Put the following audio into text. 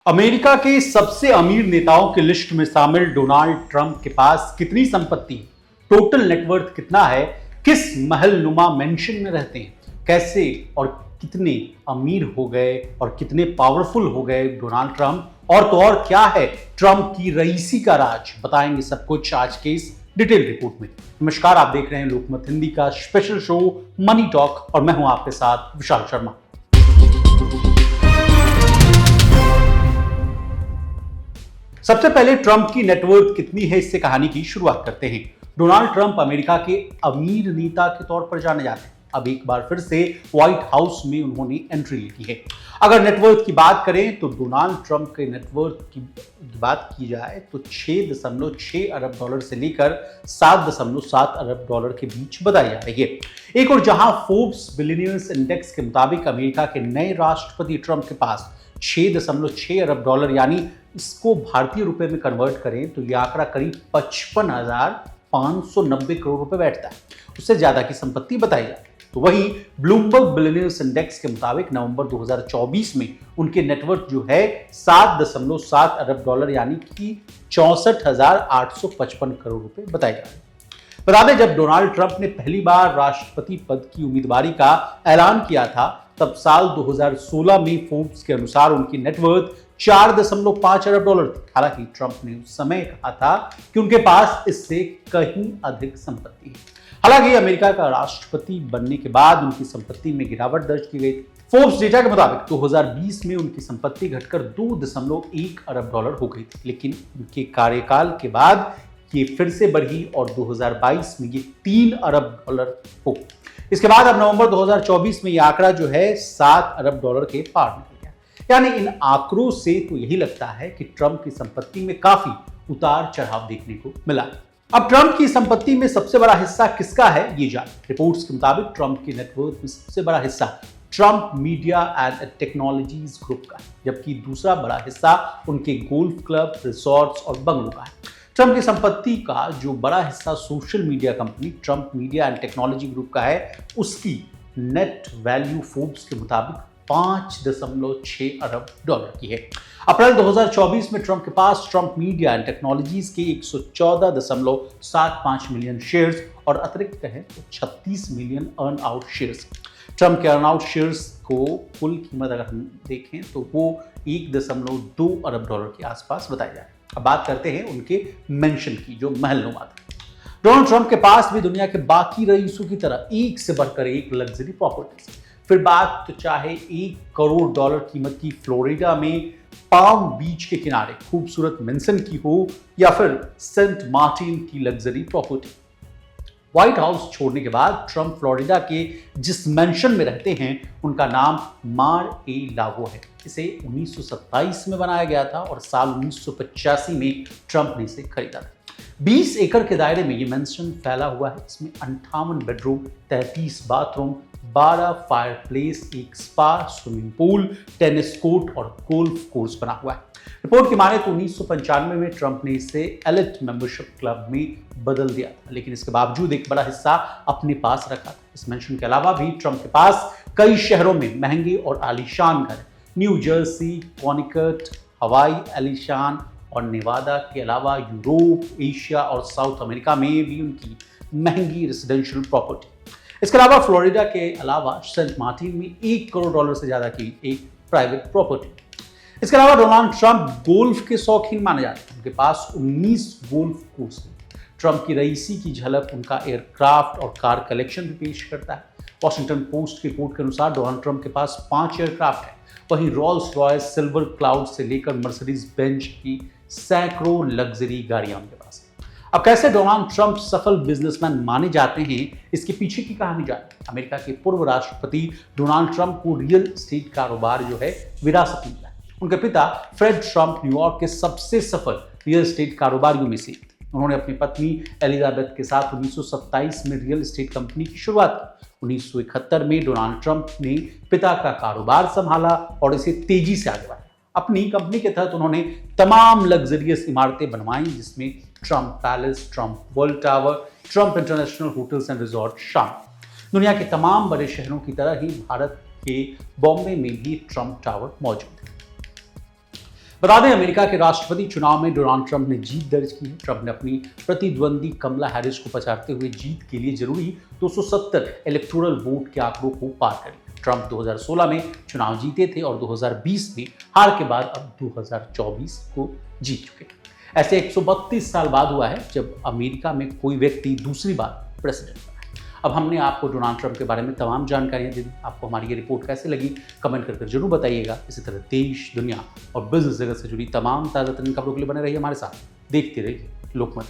America के सबसे अमीर नेताओं की लिस्ट में शामिल डोनाल्ड ट्रंप के पास कितनी संपत्ति है, टोटल नेटवर्थ कितना है, किस महल नुमा मेंशन में रहते हैं, कैसे और कितने अमीर हो गए और कितने पावरफुल हो गए डोनाल्ड ट्रंप, और तो और क्या है ट्रंप की रईसी का राज, बताएंगे सब कुछ आज के इस डिटेल रिपोर्ट में। नमस्कार, आप देख रहे हैं लोकमत हिंदी का स्पेशल शो मनी टॉक और मैं हूं आपके साथ विशाल शर्मा। सबसे पहले ट्रंप की नेटवर्थ कितनी है, इससे कहानी की शुरुआत करते हैं। डोनाल्ड ट्रंप अमेरिका के अमीर नेता के तौर पर जाने जाते हैं। अब एक बार फिर से व्हाइट हाउस में उन्होंने एंट्री ली है। अगर नेटवर्थ की बात करें तो डोनाल्ड ट्रंप के नेटवर्थ की बात की जाए तो 6.6 अरब डॉलर से लेकर 7.7 अरब डॉलर के बीच बताई जा रही है। एक और जहां फोर्ब्स बिलियनियर्स इंडेक्स के मुताबिक अमेरिका के नए राष्ट्रपति ट्रंप के पास 6.6 अरब डॉलर, यानी इसको भारतीय रुपए में कन्वर्ट करें तो यह आंकड़ा करीब 55,590 करोड़ रुपए बैठता है। उससे ज्यादा की संपत्ति बताई जाती है। तो वहीं ब्लूमबर्ग बिलियनियर्स इंडेक्स के मुताबिक नवंबर 2024 में उनके नेटवर्थ जो है 7.7 अरब डॉलर, यानी कि 64,855 करोड़ रुपए बताए जा रहे हैं। बता दें, जब डोनाल्ड ट्रंप ने पहली बार राष्ट्रपति पद की उम्मीदवारी का ऐलान किया था तब साल 2016 में फोर्ब्स के अनुसार उनकी नेटवर्थ 4.5 अरब डॉलर थी। हालांकि ट्रंप ने उस समय कहा था कि उनके पास इससे कहीं अधिक संपत्ति है। हालांकि अमेरिका का राष्ट्रपति बनने के बाद उनकी संपत्ति में गिरावट दर्ज की गई थी। फोर्ब्स डेटा के मुताबिक 2020 में उनकी संपत्ति घटकर 2.1 अरब डॉलर हो गई थी, लेकिन उनके कार्यकाल के बाद ये फिर से बढ़ी और 2022 में ये 3 अरब डॉलर हो। इसके बाद अब नवंबर 2024 में यह आंकड़ा जो है 7 अरब डॉलर के पार निकल गया। यानी इन आंकड़ों से तो यही लगता है कि ट्रंप की संपत्ति में काफी उतार चढ़ाव देखने को मिला। अब ट्रंप की संपत्ति में सबसे बड़ा हिस्सा किसका है, ये जान। रिपोर्ट्स के मुताबिक ट्रंप की नेटवर्थ में सबसे बड़ा हिस्सा Trump media and technologies group का है, जबकि दूसरा बड़ा हिस्सा उनके गोल्फ क्लब, रिसोर्ट्स और बंगलों का है। ट्रंप की संपत्ति का जो बड़ा हिस्सा social media company Trump media and technology group का है, उसकी नेट वैल्यू फोर्ब्स के मुताबिक 5.6 अरब डॉलर की है। अप्रैल 2024 में ट्रंप के पास ट्रंप मीडिया एंड टेक्नोलॉजीज के 114.75 मिलियन शेयर्स और अतिरिक्त है तो 36 million earn out shares. Trump के अर्न आउट शेयर्स को कुल कीमत अगर हम देखें तो वो 1.2 अरब डॉलर के आसपास बताई जाए। अब बात करते हैं उनके मेंशन की, जो महलनुमा था। डोनाल्ड ट्रंप के पास भी दुनिया के बाकी रईसों की तरह एक से बढ़कर एक लग्जरी प्रॉपर्टीज। फिर बात तो चाहे 1 करोड़ डॉलर कीमत की फ्लोरिडा में पाम बीच के किनारे खूबसूरत मेंशन की हो या फिर सेंट मार्टिन की लग्जरी प्रॉपर्टी। व्हाइट हाउस छोड़ने के बाद ट्रंप फ्लोरिडा के जिस मेंशन में रहते हैं उनका नाम मार ए लागो है। इसे 1927 में बनाया गया था और साल 1985 में ट्रंप ने इसे खरीदा था। 20 एकड़ के दायरे में ये मेंशन फैला हुआ है। इसमें 58 बेडरूम, 33 बाथरूम, 12 फायरप्लेस, एक spa, swimming pool, tennis court और गोल्फ कोर्स बना हुआ है। रिपोर्ट की माने तो 1995 में ट्रंप ने इसे एलिट मेंबरशिप क्लब में बदल दिया था, लेकिन इसके बावजूद एक बड़ा हिस्सा अपने पास रखा था। इस मेंशन के अलावा भी ट्रंप के पास कई शहरों में महंगे और आलीशान घर, न्यू जर्सी, कॉनिकट, हवाई एलिशान और नेवादा के अलावा यूरोप, एशिया और साउथ अमेरिका में भी उनकी महंगी रेजिडेंशियल प्रॉपर्टी। इसके अलावा फ्लोरिडा के अलावा सेंट मार्टिन में 1 करोड़ डॉलर से ज्यादा की एक प्राइवेट प्रॉपर्टी। इसके अलावा डोनाल्ड ट्रंप गोल्फ के शौकीन माने जाते हैं। उनके पास 19 गोल्फ कोर्स हैं। ट्रंप की रईसी की झलक उनका एयरक्राफ्ट और कार कलेक्शन भी पेश करता है। वॉशिंगटन पोस्ट की रिपोर्ट के अनुसार डोनाल्ड ट्रंप के पास 5 एयरक्राफ्ट हैं। वहीं रॉल्स रॉयस, सिल्वर क्लाउड से लेकर मर्सिडीज बेंज की सैकड़ों लग्जरी गाड़ियां उनके पास हैं। अब कैसे डोनाल्ड ट्रंप सफल बिजनेसमैन माने जाते हैं, इसके पीछे की कहानी जाने। अमेरिका के पूर्व राष्ट्रपति डोनाल्ड ट्रंप को रियल एस्टेट कारोबार जो है विरासत मिला है। उनके पिता फ्रेड ट्रंप न्यूयॉर्क के सबसे सफल रियल एस्टेट कारोबारियों में से थे। उन्होंने अपनी पत्नी एलिजाबेथ के साथ 1927 में रियल एस्टेट कंपनी की शुरुआत की। 1971 में डोनाल्ड ट्रंप ने पिता का कारोबार संभाला और इसे तेजी से आगे बढ़ाया। अपनी कंपनी के तहत उन्होंने तमाम लग्जरियस इमारतें बनवाई, जिसमें Trump palace, Trump world tower, Trump international hotels and resort शामिल। दुनिया के तमाम बड़े शहरों की तरह ही भारत के बॉम्बे में भी ट्रंप टावर मौजूद है। बता दें, अमेरिका के राष्ट्रपति चुनाव में डोनाल्ड ट्रंप ने जीत दर्ज की है। ट्रंप ने अपनी प्रतिद्वंदी कमला हैरिस को पछाड़ते हुए जीत के लिए जरूरी 270 इलेक्टोरल वोट के आंकड़ों को पार कर लिया। ट्रंप 2016 में चुनाव जीते थे और 2020 में हार के बाद अब 2024 को जीत चुके हैं। ऐसे 132 साल बाद हुआ है जब अमेरिका में कोई व्यक्ति दूसरी बार प्रेसिडेंट बना है। अब हमने आपको डोनाल्ड ट्रंप के बारे में तमाम जानकारियां दी। आपको हमारी ये रिपोर्ट कैसे लगी कमेंट कर जरूर बताइएगा। इसी तरह देश, दुनिया और बिजनेस जगत से जुड़ी तमाम ताज़ा तरीन खबरों के लिए बने रहिए हमारे साथ। देखते रहिए लोकमत।